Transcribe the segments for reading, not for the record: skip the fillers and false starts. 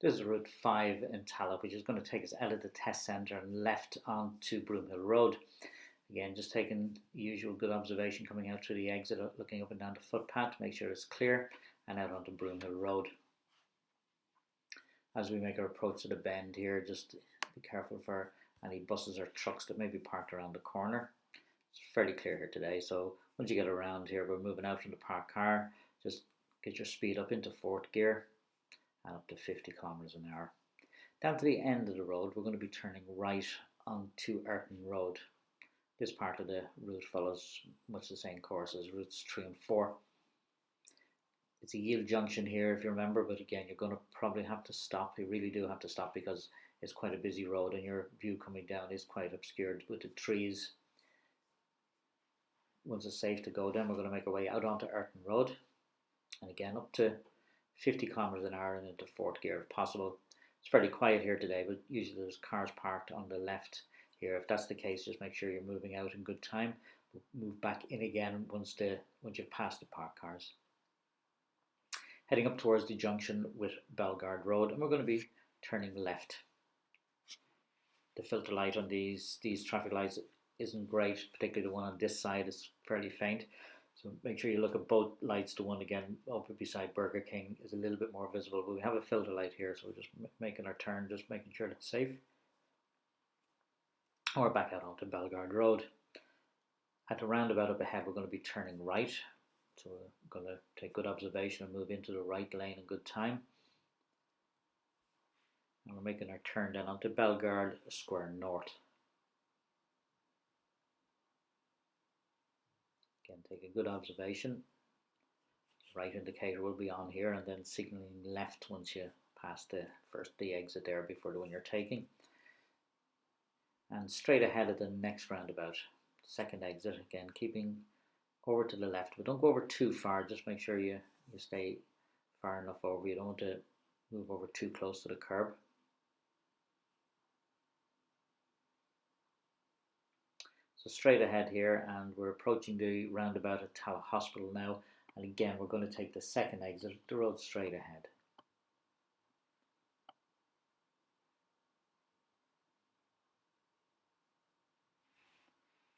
This is Route 5 in Tallaght, which is going to take us out of the test centre and left onto Broomhill Road. Again, just taking the usual good observation coming out through the exit, looking up and down the footpath, make sure it's clear, and out onto Broomhill Road. As we make our approach to the bend here, just be careful for any buses or trucks that may be parked around the corner. It's fairly clear here today, so once you get around here, we're moving out from the parked car. Just get your speed up into fourth gear and up to 50 kilometers an hour. Down to the end of the road, we're going to be turning right onto Ayrton Road. This part of the route follows much the same course as routes 3 and 4. It's a yield junction here, if you remember, but again, you're going to probably have to stop. You really do have to stop because it's quite a busy road and your view coming down is quite obscured with the trees. Once it's safe to go, then we're going to make our way out onto Ayrton Road, and again up to 50 kilometers an hour and into fourth gear if possible. It's fairly quiet here today, but usually there's cars parked on the left here. If that's the case, just make sure you're moving out in good time. Move back in again once you've passed the parked cars. Heading up towards the junction with Bellegarde Road, and we're going to be turning left. The filter light on these traffic lights isn't great, particularly the one on this side is fairly faint. So make sure you look at both lights. The one again over beside Burger King is a little bit more visible, but we have a filter light here, so we're just making our turn, just making sure it's safe. And we're back out onto Bellegarde Road. At the roundabout up ahead, we're going to be turning right. So we're going to take good observation and move into the right lane in good time. And we're making our turn then onto Bellegarde Square North. Again, take a good observation. Right indicator will be on here, and then signalling left once you pass the exit there before the one you're taking. And straight ahead at the next roundabout, second exit, again keeping over to the left, but don't go over too far. Just make sure you stay far enough over. You don't want to move over too close to the curb. So straight ahead here, and we're approaching the roundabout at Tallaght Hospital now, and again we're going to take the second exit, the road straight ahead.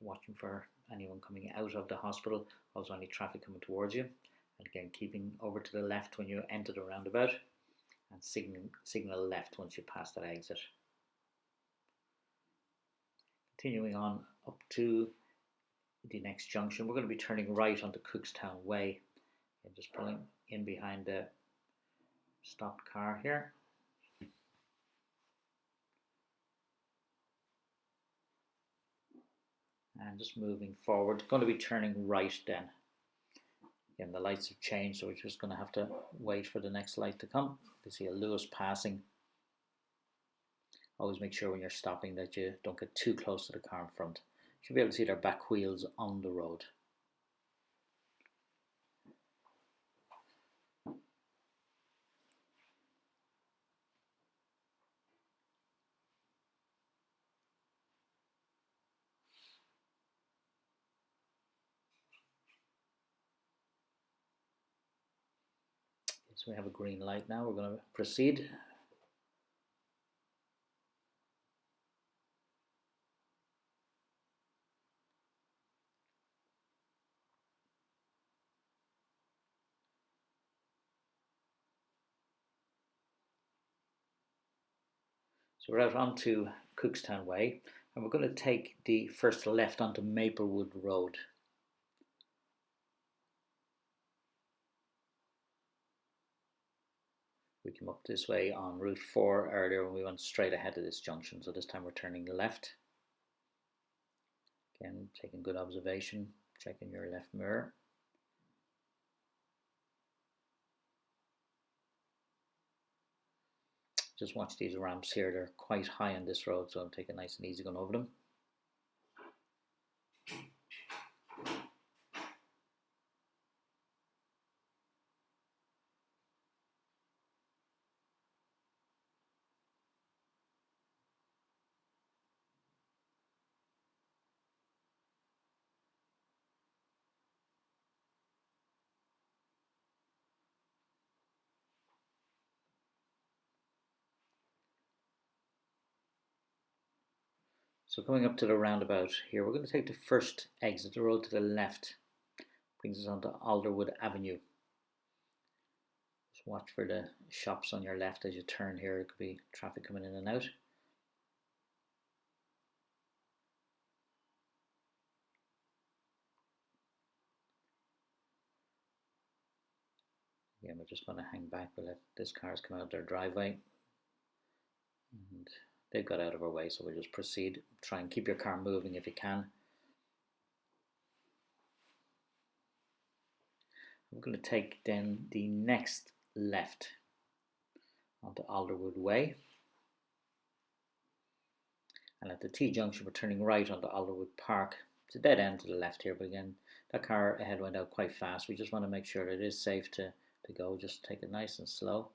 Watching for anyone coming out of the hospital, also any traffic coming towards you, and again keeping over to the left when you enter the roundabout, and signal left once you pass that exit. Continuing on up to the next junction, we're going to be turning right onto Cookstown Way, and just pulling in behind the stopped car here. And just moving forward, going to be turning right then. Again, the lights have changed, so we're just going to have to wait for the next light to come. You see a Lewis passing. Always make sure when you're stopping that you don't get too close to the car in front. You should be able to see their back wheels on the road. So we have a green light now. We're going to proceed. So we're out onto Cookstown Way, and we're going to take the first left onto Maplewood Road. We came up this way on Route 4 earlier when we went straight ahead of this junction, so this time we're turning left. Again, taking good observation, checking your left mirror. Just watch these ramps here, they're quite high on this road, so I'm taking nice and easy going over them. So coming up to the roundabout here, we're going to take the first exit, the road to the left. Brings us onto Alderwood Avenue. Just watch for the shops on your left as you turn here. It could be traffic coming in and out. Again, we're just going to hang back. We'll let this car's come out their driveway. And they've got out of our way, so we'll just proceed. Try and keep your car moving if you can. I'm going to take then the next left onto Alderwood Way. And at the T-junction, we're turning right onto Alderwood Park. It's a dead end to the left here, but again, that car ahead went out quite fast. We just want to make sure that it is safe to go. Just take it nice and slow.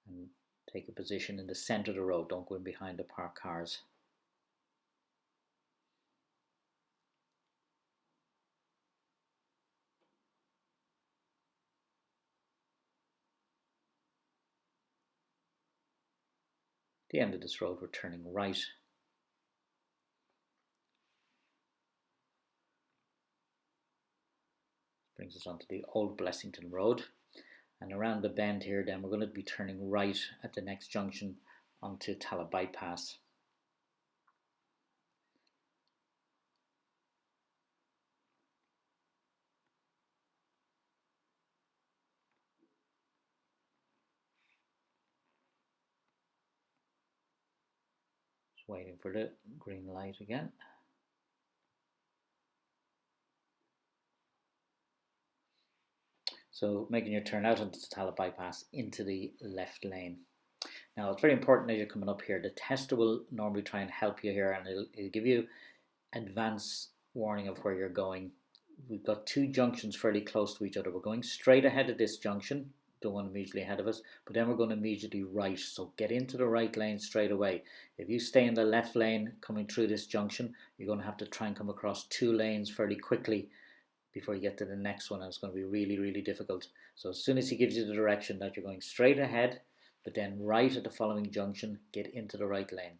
And take a position in the centre of the road. Don't go in behind the parked cars. At the end of this road, we're turning right. Brings us onto the Old Blessington Road. And around the bend here then we're going to be turning right at the next junction onto Tallaght Bypass. Just waiting for the green light again. So making your turn out onto the Tallaght Bypass into the left lane. Now it's very important as you're coming up here, the tester will normally try and help you here, and it'll give you advance warning of where you're going. We've got two junctions fairly close to each other. We're going straight ahead of this junction, the one immediately ahead of us, but then we're going immediately right. So get into the right lane straight away. If you stay in the left lane coming through this junction, you're going to have to try and come across two lanes fairly quickly before you get to the next one, and it's going to be really, really difficult. So as soon as he gives you the direction that you're going straight ahead, but then right at the following junction, get into the right lane.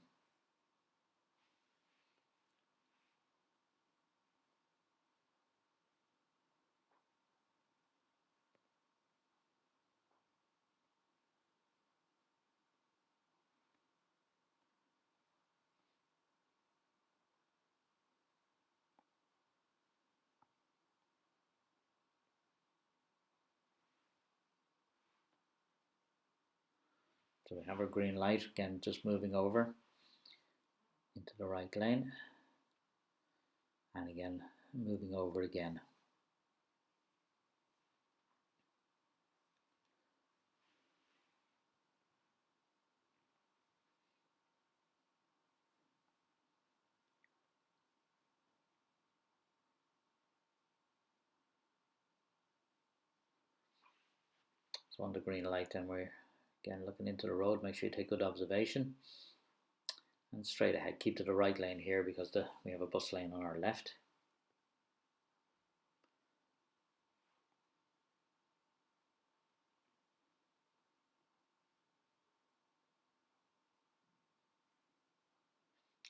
So we have our green light, again just moving over into the right lane, and again moving over again. So on the green light then we're again looking into the road. Make sure you take good observation and straight ahead. Keep to the right lane here because we have a bus lane on our left.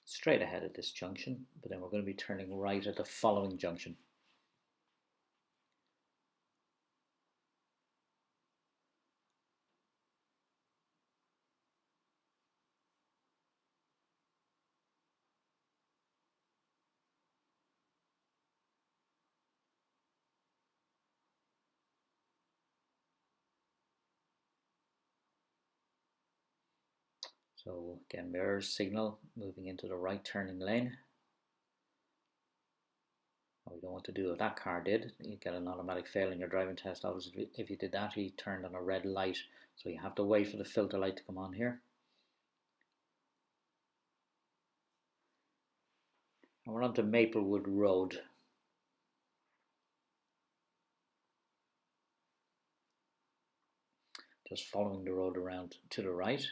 Straight ahead at this junction, but then we're going to be turning right at the following junction. So again, mirror signal, moving into the right turning lane. What we don't want to do what that car did, you get an automatic fail in your driving test. Obviously if you did that, he turned on a red light, so you have to wait for the filter light to come on here. And we're on to Maplewood Road. Just following the road around to the right.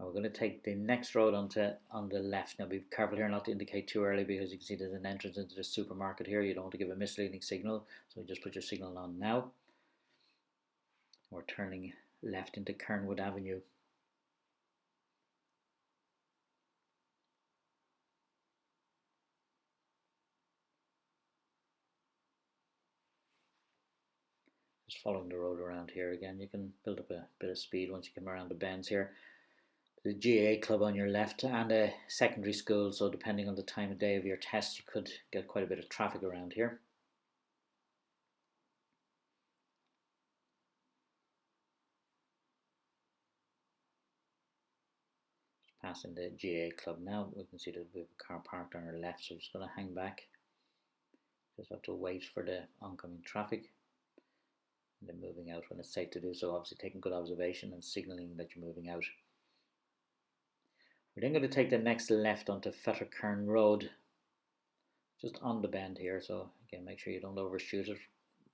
we're going to take the next road on the left. Now be careful here not to indicate too early, because you can see there's an entrance into the supermarket here. You don't want to give a misleading signal, so just put your signal on now. We're turning left into Kernwood Avenue. Just following the road around here again. You can build up a bit of speed once you come around the bends here. The GAA club on your left and a secondary school, so depending on the time of day of your test, you could get quite a bit of traffic around here. Just passing the GAA club now, we can see that we have a car parked on our left, so we're just going to hang back. Just have to wait for the oncoming traffic. And then moving out when it's safe to do so, obviously taking good observation and signalling that you're moving out. We're then going to take the next left onto Fettercairn Road, just on the bend here, so again make sure you don't overshoot it.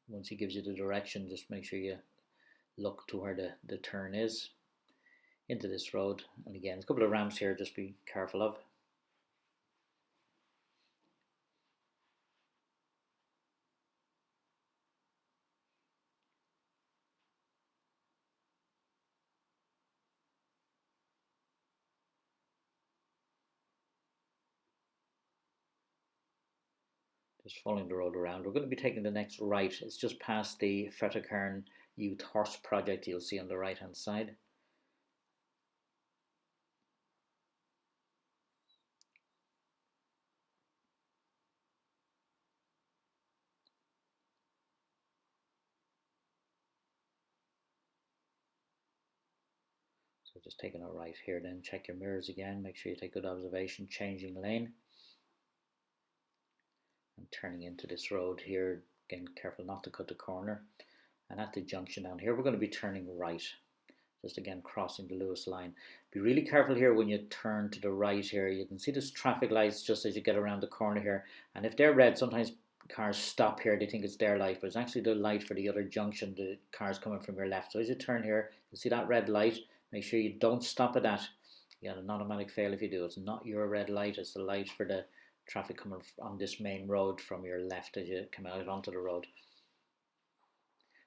Once he gives you the direction, just make sure you look to where the turn is into this road. And again, a couple of ramps here, just be careful of. Just following the road around. We're going to be taking the next right. It's just past the Fettercairn Youth Horse Project, you'll see on the right hand side. So just taking a right here, then check your mirrors again, make sure you take good observation, changing lane. And turning into this road here, again careful not to cut the corner. And at the junction down here, we're going to be turning right. Just again crossing the Lewis line. Be really careful here when you turn to the right here. You can see there's traffic lights just as you get around the corner here. And if they're red, sometimes cars stop here, they think it's their light, but it's actually the light for the other junction, the cars coming from your left. So as you turn here, you see that red light, make sure you don't stop at that. You get an automatic fail if you do. It's not your red light, it's the light for the traffic coming on this main road from your left as you come out onto the road.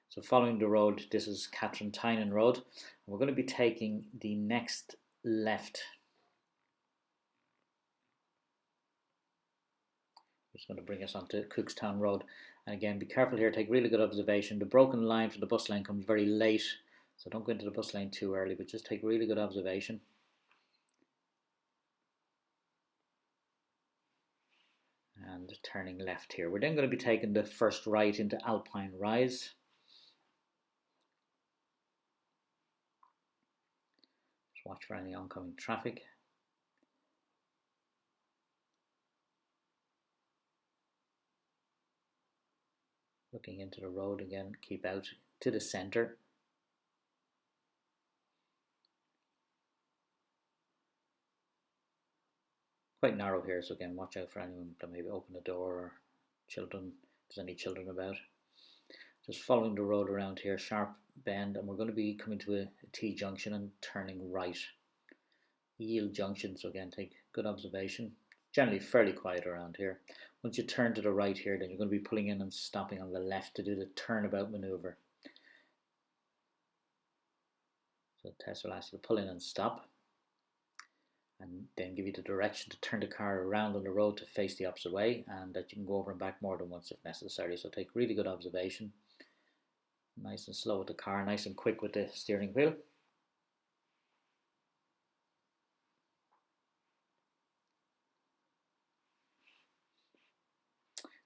So following the road, this is Catherine Tynan Road, and we're going to be taking the next left. It's going to bring us onto Cookstown Road, and again be careful here, take really good observation. The broken line for the bus lane comes very late, so don't go into the bus lane too early, but just take really good observation. And turning left here. We're then going to be taking the first right into Alpine Rise. Just watch for any oncoming traffic. Looking into the road again, keep out to the centre. Quite narrow here, so again watch out for anyone that maybe open the door or children, if there's any children about. Just following the road around here, sharp bend, and we're going to be coming to a T-junction and turning right. Yield junction, so again take good observation. Generally fairly quiet around here. Once you turn to the right here, then you're going to be pulling in and stopping on the left to do the turnabout manoeuvre. So the test will ask you to pull in and stop, and then give you the direction to turn the car around on the road to face the opposite way, and that you can go over and back more than once if necessary. So take really good observation. Nice and slow with the car, nice and quick with the steering wheel.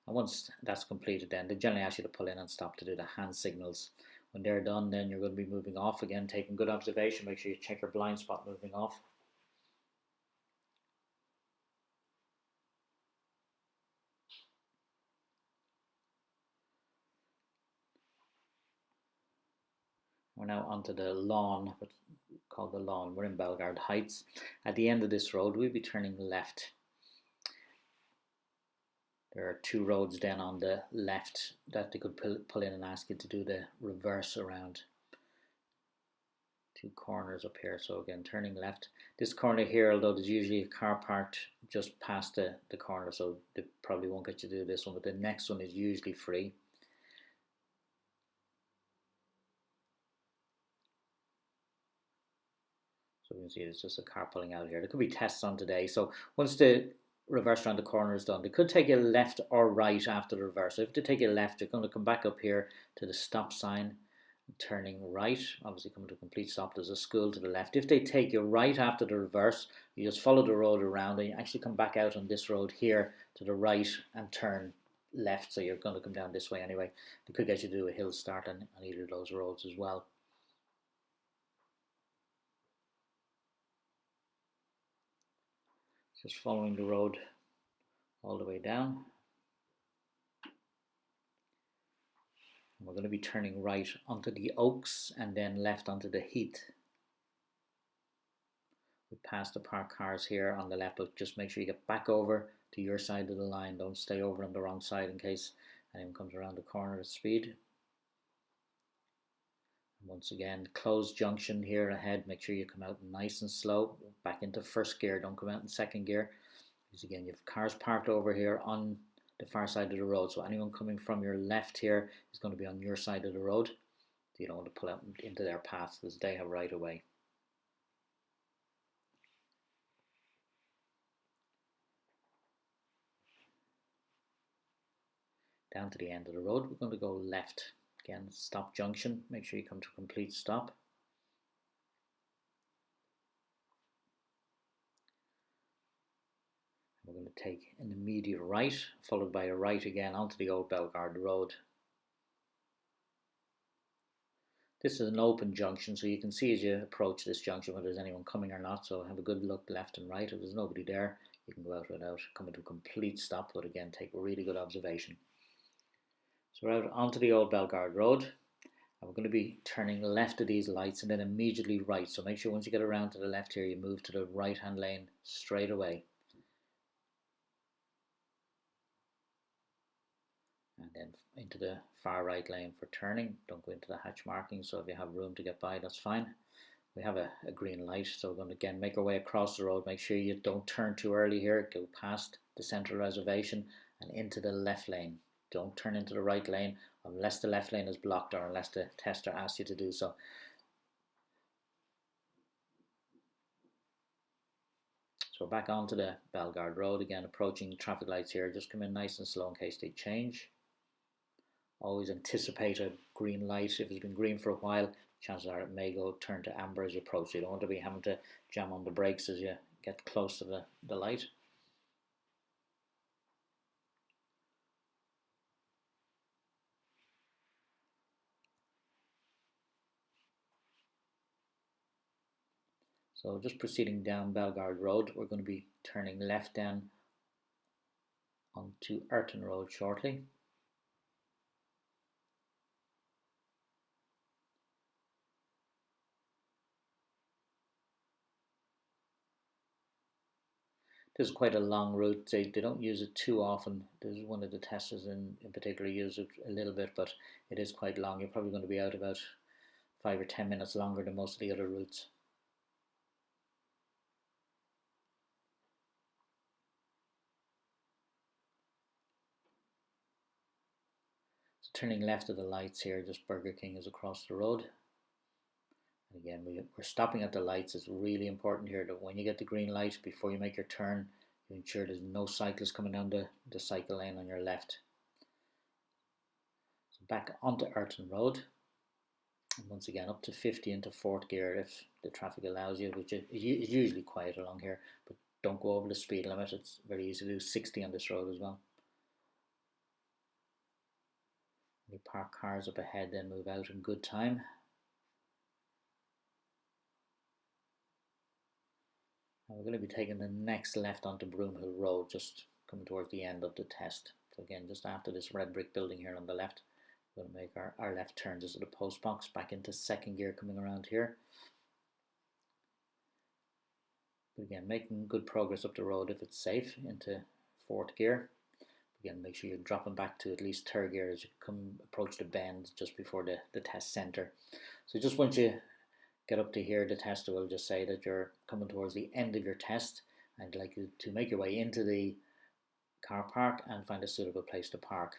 And once that's completed, then they generally ask you to pull in and stop to do the hand signals. When they're done, then you're going to be moving off again, taking good observation. Make sure you check your blind spot moving off. We're now onto the lawn, what's called the lawn. We're in Bellegarde Heights. At the end of this road, we'll be turning left. There are two roads then on the left that they could pull in and ask you to do the reverse around two corners up here. So again, turning left. This corner here, although there's usually a car parked just past the corner, so they probably won't get you to do this one, but the next one is usually free. So you can see it's just a car pulling out here. There could be tests on today. So once the reverse around the corner is done, they could take you left or right after the reverse. So if they take you left, you're going to come back up here to the stop sign, turning right, obviously coming to a complete stop. There's a school to the left. If they take you right after the reverse, you just follow the road around and you actually come back out on this road here to the right and turn left. So you're going to come down this way anyway. They could get you to do a hill start on either of those roads as well. Just following the road all the way down. And we're going to be turning right onto the Oaks and then left onto the Heath. We pass the parked cars here on the left, but just make sure you get back over to your side of the line. Don't stay over on the wrong side in case anyone comes around the corner at speed. And once again, closed junction here ahead. Make sure you come out nice and slow. Back into first gear. Don't come out in second gear. Because again, you have cars parked over here on the far side of the road. So anyone coming from your left here is going to be on your side of the road. So you don't want to pull out into their path because they have right of way. Down to the end of the road, we're going to go left. Again, stop junction. Make sure you come to a complete stop. We're going to take an immediate right, followed by a right again onto the old Bellegarde Road. This is an open junction, so you can see as you approach this junction whether there's anyone coming or not. So have a good look left and right. If there's nobody there, you can go out without coming to a complete stop, but again, take a really good observation. So we're out onto the old Bellegarde Road, and we're going to be turning left of these lights and then immediately right. So make sure once you get around to the left here, you move to the right hand lane straight away. And then into the far right lane for turning. Don't go into the hatch marking, so if you have room to get by, that's fine. We have a green light, so we're going to again make our way across the road. Make sure you don't turn too early here. Go past the central reservation and into the left lane. Don't turn into the right lane unless the left lane is blocked or unless the tester asks you to do so. So back onto the Bellegarde Road again, approaching traffic lights here. Just come in nice and slow in case they change. Always anticipate a green light. If it's been green for a while, chances are it may go turn to amber as you approach. So you don't want to be having to jam on the brakes as you get close to the light. So just proceeding down Bellegarde Road, we're going to be turning left down onto Ayrton Road shortly. This is quite a long route. They don't use it too often. There's one of the testers in particular use it a little bit, but it is quite long. You're probably going to be out about 5 or 10 minutes longer than most of the other routes. So turning left of the lights here, just Burger King is across the road. And again, we're stopping at the lights. It's really important here that when you get the green light, before you make your turn, you ensure there's no cyclists coming down the cycle lane on your left. So back onto Ayrton Road. And once again, up to 50 into fourth gear if the traffic allows you, which is usually quiet along here, but don't go over the speed limit. It's very easy to do 60 on this road as well. You park cars up ahead, then move out in good time. And we're going to be taking the next left onto Broomhill Road, just coming towards the end of the test. So again, just after this red brick building here on the left, we're going to make our left turn just at the post box, back into second gear coming around here. But again, making good progress up the road if it's safe into fourth gear. Again, make sure you're dropping back to at least third gear as you approach the bend just before the test centre. So just once you get up to here, the tester will just say that you're coming towards the end of your test and like you to make your way into the car park and find a suitable place to park.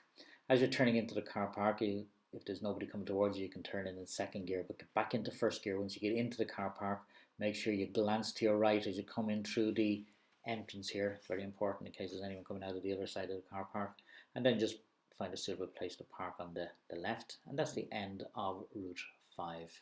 As you're turning into the car park, if there's nobody coming towards you, you can turn in second gear, but get back into first gear once you get into the car park. Make sure you glance to your right as you come in through the entrance here. Very important in case there's anyone coming out of the other side of the car park. And then just find a suitable place to park on the left. And that's the end of Route 5.